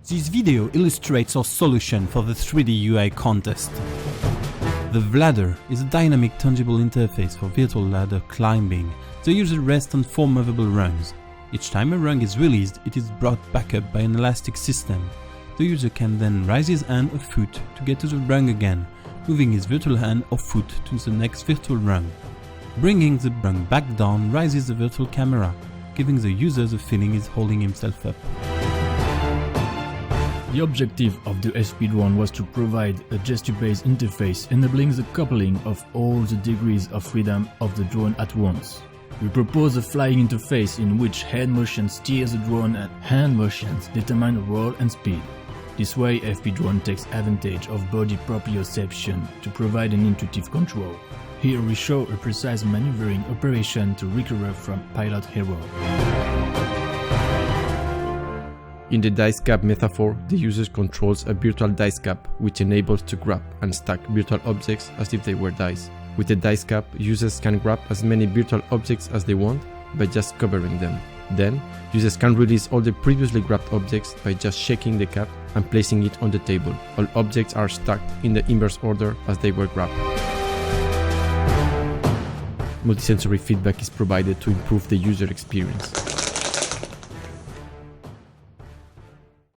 This video illustrates our solution for the 3D UI contest. The VladdeR is a dynamic tangible interface for virtual ladder climbing. The user rests on 4 movable rungs. Each time a rung is released, it is brought back up by an elastic system. The user can then raise his hand or foot to get to the rung again, moving his virtual hand or foot to the next virtual rung. Bringing the rung back down raises the virtual camera, giving the user the feeling he's holding himself up. The objective of the FPDrone was to provide a gesture-based interface enabling the coupling of all the degrees of freedom of the drone at once. We propose a flying interface in which head motion steers the drone and hand motions determine roll and speed. This way, FPDrone takes advantage of body proprioception to provide an intuitive control. Here we show a precise maneuvering operation to recover from pilot error. In the dice cap metaphor, the user controls a virtual dice cap which enables to grab and stack virtual objects as if they were dice. With the dice cap, users can grab as many virtual objects as they want by just covering them. Then, users can release all the previously grabbed objects by just shaking the cap and placing it on the table. All objects are stacked in the inverse order as they were grabbed. Multisensory feedback is provided to improve the user experience.